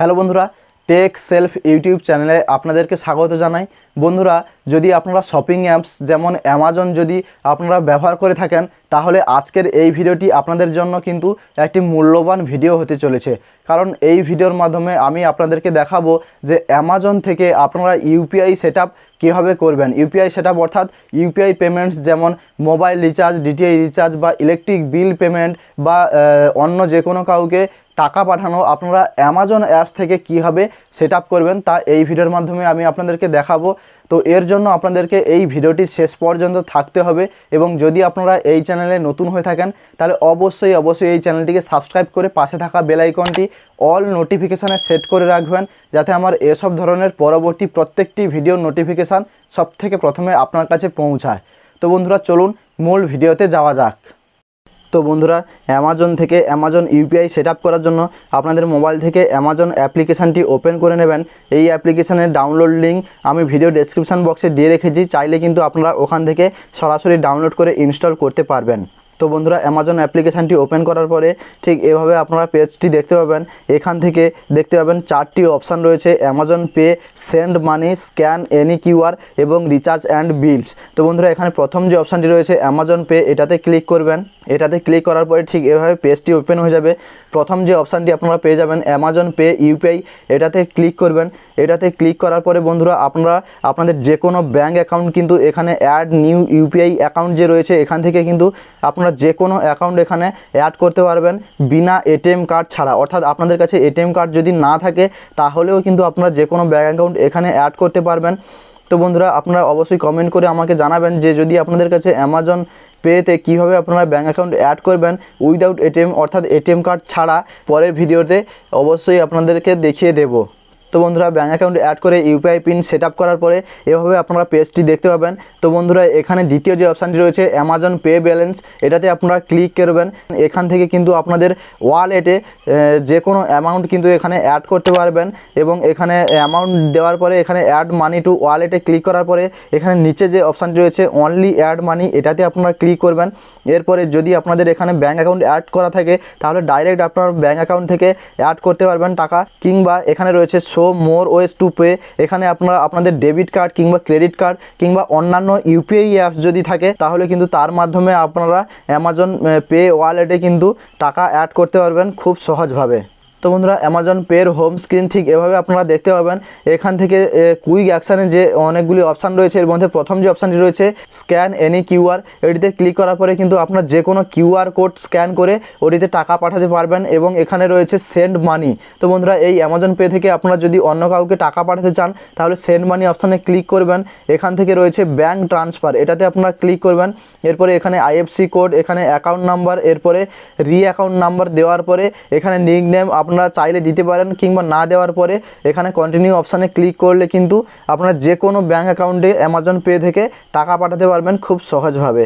Hello বন্ধুরা, take self YouTube চ্যানেলে আপনাদেরকে স্বাগত জানাই। বন্ধুরা, যদি আপনারা শপিং অ্যাপস যেমন অ্যামাজন যদি আপনারা ব্যবহার করে থাকেন, তাহলে আজকের এই ভিডিওটি আপনাদের জন্য কিন্তু একটি মূল্যবান ভিডিও হতে চলেছে। কারণ এই ভিডিওর মাধ্যমে আমি আপনাদেরকে দেখাবো যে অ্যামাজন থেকে আপনারা ইউপিআই সেটআপ কীভাবে করবেন। ইউপিআই সেটআপ অর্থাৎ ইউপিআই পেমেন্টস যেমন মোবাইল রিচার্জ, ডিটিআই রিচার্জ বা ইলেকট্রিক বিল পেমেন্ট বা অন্য যে কোনো কাউকে টাকা পাঠানো আপনারা অ্যামাজন অ্যাপস থেকে কীভাবে সেটআপ করবেন তা এই ভিডিওর মাধ্যমে আমি আপনাদেরকে দেখাবো। তো এর জন্য আপনাদেরকে এই ভিডিওটি শেষ পর্যন্ত থাকতে হবে এবং যদি আপনারা এই চ্যানেলে নতুন হয়ে থাকেন তাহলে অবশ্যই এই চ্যানেলটিকে সাবস্ক্রাইব করে পাশে থাকা বেল আইকনটি অল নোটিফিকেশানে সেট করে রাখবেন, যাতে আমার এসব ধরনের পরবর্তী প্রত্যেকটি ভিডিওর নোটিফিকেশান সবথেকে প্রথমে আপনার কাছে পৌঁছায়। তো বন্ধুরা, চলুন মূল ভিডিওতে যাওয়া যাক। তো বন্ধুরা, অ্যামাজন থেকে অ্যামাজন ইউপিআই সেটআপ করার জন্য আপনাদের মোবাইল থেকে অ্যামাজন অ্যাপ্লিকেশানটি ওপেন করে নেবেন। এই অ্যাপ্লিকেশানের ডাউনলোড লিঙ্ক আমি ভিডিও ডেসক্রিপশান বক্সে দিয়ে রেখেছি, চাইলে কিন্তু আপনারা ওখান থেকে সরাসরি ডাউনলোড করে ইনস্টল করতে পারবেন। তো বন্ধুরা, অ্যামাজন অ্যাপ্লিকেশানটি ওপেন করার পরে ঠিক এভাবে আপনারা পেজটি দেখতে পাবেন। এখান থেকে দেখতে পাবেন চারটি অপশান রয়েছে: Amazon pay, send money, scan any QR এবং রিচার্জ অ্যান্ড বিলস। তো বন্ধুরা, এখানে প্রথম যে অপশানটি রয়েছে অ্যামাজন পে, এটাতে ক্লিক করবেন। এটাতে ক্লিক করার পরে ঠিক এভাবে পেজটি ওপেন হয়ে যাবে। প্রথম যে অপশানটি আপনারা পেয়ে যাবেন অ্যামাজন পে ইউপিআই, এটাতে ক্লিক করবেন। এটাতে ক্লিক করার পরে বন্ধুরা, আপনারা আপনাদের যে কোনো ব্যাঙ্ক অ্যাকাউন্ট কিন্তু এখানে অ্যাড নিউ ইউপিআই অ্যাকাউন্ট যে রয়েছে এখান থেকে কিন্তু আপনারা যে কোনো অ্যাকাউন্ট এখানে অ্যাড করতে পারবেন বিনা এটিএম কার্ড ছাড়া। অর্থাৎ আপনাদের কাছে এটিএম কার্ড যদি না থাকে তাহলেও কিন্তু আপনারা যে কোনো ব্যাঙ্ক অ্যাকাউন্ট এখানে অ্যাড করতে পারবেন। তো বন্ধুরা, আপনারা অবশ্যই কমেন্ট করে আমাকে জানাবেন যে যদি আপনাদের কাছে অ্যামাজন পেতে কীভাবে আপনারা ব্যাঙ্ক অ্যাকাউন্ট অ্যাড করবেন উইদাউট এটিএম অর্থাৎ এটিএম কার্ড ছাড়া, পরের ভিডিওতে অবশ্যই আপনাদেরকে দেখিয়ে দেব। তো বন্ধুরা, ব্যাঙ্ক অ্যাকাউন্ট অ্যাড করে ইউপিআই পিন সেট আপ করার পরে এভাবে আপনারা পেজটি দেখতে পাবেন। তো বন্ধুরা, এখানে দ্বিতীয় যে অপশানটি রয়েছে অ্যামাজন পে ব্যালেন্স, এটাতে আপনারা ক্লিক করবেন। এখান থেকে কিন্তু আপনাদের ওয়ালেটে যে কোনো অ্যামাউন্ট কিন্তু এখানে অ্যাড করতে পারবেন এবং এখানে অ্যামাউন্ট দেওয়ার পরে এখানে অ্যাড মানি টু ওয়ালেটে ক্লিক করার পরে এখানে নিচে যে অপশানটি রয়েছে অনলি অ্যাড মানি, এটাতে আপনারা ক্লিক করবেন। এরপরে যদি আপনাদের এখানে ব্যাঙ্ক অ্যাকাউন্ট অ্যাড করা থাকে তাহলে ডাইরেক্ট আপনার ব্যাঙ্ক অ্যাকাউন্ট থেকে অ্যাড করতে পারবেন টাকা, কিংবা এখানে রয়েছে show more ways to pay, এখানে আপনারা আপনাদের ডেবিট কার্ড কিংবা ক্রেডিট কার্ড কিংবা অন্যান্য ইউপিআই অ্যাপস যদি থাকে তাহলে কিন্তু তার মাধ্যমে আপনারা অ্যামাজন পে ওয়ালেটে কিন্তু টাকা অ্যাড করতে পারবেন খুব সহজভাবে। তো বন্ধুরা, অ্যামাজন পের হোম স্ক্রিন ঠিক এভাবে আপনারা দেখতে পাবেন। এখান থেকে কুইক অ্যাকশানে যে অনেকগুলি অপশান রয়েছে এর মধ্যে প্রথম যে অপশানটি রয়েছে স্ক্যান এনি কিউআর, এটিতে ক্লিক করার পরে কিন্তু আপনার যে কোনো কিউআর কোড স্ক্যান করে ওটিতে টাকা পাঠাতে পারবেন এবং এখানে রয়েছে সেন্ড মানি। তো বন্ধুরা, এই অ্যামাজন পে থেকে আপনারা যদি অন্য কাউকে টাকা পাঠাতে চান তাহলে সেন্ড মানি অপশানে ক্লিক করবেন। এখান থেকে রয়েছে ব্যাঙ্ক ট্রান্সফার, এটাতে আপনারা ক্লিক করবেন। এরপরে এখানে আইএফসি কোড, এখানে অ্যাকাউন্ট নাম্বার, এরপরে অ্যাকাউন্ট নাম্বার দেওয়ার পরে এখানে নিক নেম আপনারা চাইলে দিতে পারেন কিংবা না দেওয়ার পরে এখানে কন্টিনিউ অপশানে ক্লিক করলে কিন্তু আপনারা যে কোনো ব্যাঙ্ক অ্যাকাউন্টে অ্যামাজন পে থেকে টাকা পাঠাতে পারবেন খুব সহজভাবে।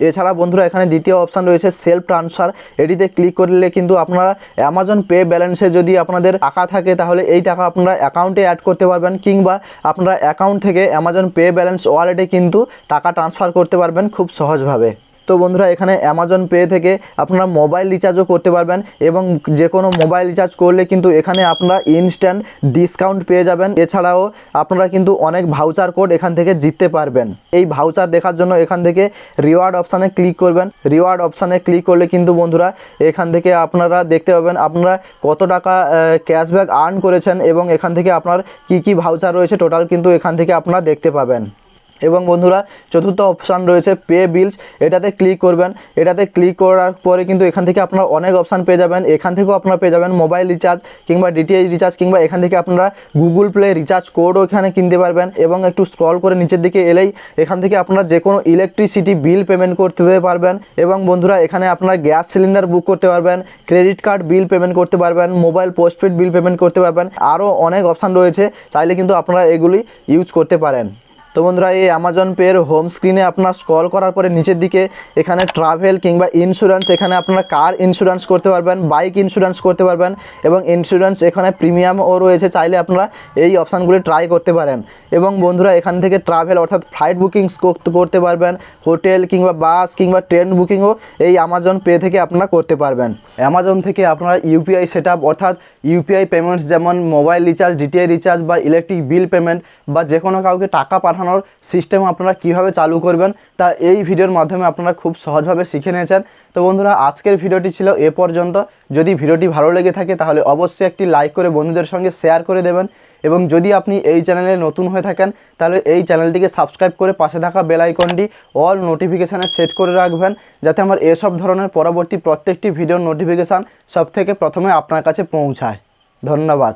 এছাড়া বন্ধুরা, এখানে দ্বিতীয় অপশান রয়েছে সেলফ ট্রান্সফার, এটিতে ক্লিক করলে কিন্তু আপনারা অ্যামাজন পে ব্যালেন্সে যদি আপনাদের টাকা থাকে তাহলে এই টাকা আপনারা অ্যাকাউন্টে অ্যাড করতে পারবেন কিংবা আপনারা অ্যাকাউন্ট থেকে অ্যামাজন পে ব্যালেন্স ওয়ালেটে কিন্তু টাকা ট্রান্সফার করতে পারবেন খুব সহজভাবে। তো বন্ধুরা, এখানে অ্যামাজন পে থেকে আপনারা মোবাইল রিচার্জও করতে পারবেন এবং যে কোনো মোবাইল রিচার্জ করলে কিন্তু এখানে আপনারা ইনস্ট্যান্ট ডিসকাউন্ট পেয়ে যাবেন। এছাড়াও আপনারা কিন্তু অনেক ভাউচার কোড এখান থেকে জিততে পারবেন। এই ভাউচার দেখার জন্য এখান থেকে রিওয়ার্ড অপশানে ক্লিক করবেন। রিওয়ার্ড অপশানে ক্লিক করলে কিন্তু বন্ধুরা এখান থেকে আপনারা দেখতে পাবেন আপনারা কত টাকা ক্যাশব্যাক আর্ন করেছেন এবং এখান থেকে আপনার কি ভাউচার রয়েছে টোটাল কিন্তু এখান থেকে আপনারা দেখতে পাবেন। এবং বন্ধুরা, চতুর্থ অপশান রয়েছে পে বিলস, এটাতে ক্লিক করবেন। এটাতে ক্লিক করার পরে কিন্তু এখান থেকে আপনারা অনেক অপশান পেয়ে যাবেন। এখান থেকেও আপনারা পেয়ে যাবেন মোবাইল রিচার্জ কিংবা ডিটিএইচ রিচার্জ কিংবা এখান থেকে আপনারা গুগল প্লে রিচার্জ কোডও এখানে কিনতে পারবেন এবং একটু স্ক্রল করে নিচের দিকে এলেই এখান থেকে আপনারা যে কোনো ইলেকট্রিসিটি বিল পেমেন্ট করতে পারবেন। এবং বন্ধুরা, এখানে আপনারা গ্যাস সিলিন্ডার বুক করতে পারবেন, ক্রেডিট কার্ড বিল পেমেন্ট করতে পারবেন, মোবাইল পোস্টপেড বিল পেমেন্ট করতে পারবেন, আরও অনেক অপশান রয়েছে, চাইলে কিন্তু আপনারা এগুলি ইউজ করতে পারেন। তো বন্ধুরা এই অ্যামাজন পের হোম স্ক্রিনে আপনার স্ক্রল করার পরে নিচের দিকে এখানে ট্রাভেল কিংবা ইন্স্যুরেন্স, এখানে আপনারা কার ইন্স্যুরেন্স করতে পারবেন, বাইক ইন্স্যুরেন্স করতে পারবেন এবং ইন্স্যুরেন্স এখানে প্রিমিয়ামও রয়েছে, চাইলে আপনারা এই অপশানগুলি ট্রাই করতে পারেন। এবং বন্ধুরা এখান থেকে ট্রাভেল অর্থাৎ ফ্লাইট বুকিংস করতে পারবেন, হোটেল কিংবা বাস কিংবা ট্রেন বুকিংও এই অ্যামাজন পে থেকে আপনারা করতে পারবেন। অ্যামাজন থেকে আপনারা ইউপিআই সেট আপ অর্থাৎ ইউপিআই পেমেন্টস যেমন মোবাইল রিচার্জ, ডিটিআই রিচার্জ বা ইলেকট্রিক বিল পেমেন্ট বা যে কোনো কাউকে টাকা পাঠানোর সিস্টেম আপনারা কীভাবে চালু করবেন তা এই ভিডিওর মাধ্যমে আপনারা খুব সহজভাবে শিখে নিয়েছেন। তো বন্ধুরা আজকের ভিডিওটি ছিল এ পর্যন্ত। যদি ভিডিওটি ভালো লেগে থাকে তাহলে অবশ্যই একটি লাইক করে বন্ধুদের সঙ্গে শেয়ার করে দেবেন এবং যদি আপনি এই চ্যানেলে নতুন হয়ে থাকেন তাহলে এই চ্যানেলটিকে সাবস্ক্রাইব করে পাশে থাকা বেল আইকনটি অল নোটিফিকেশানে সেট করে রাখবেন, যাতে আমার এসব ধরনের পরবর্তী প্রত্যেকটি ভিডিওর নোটিফিকেশান সবথেকে প্রথমে আপনার কাছে পৌঁছায়। ধন্যবাদ।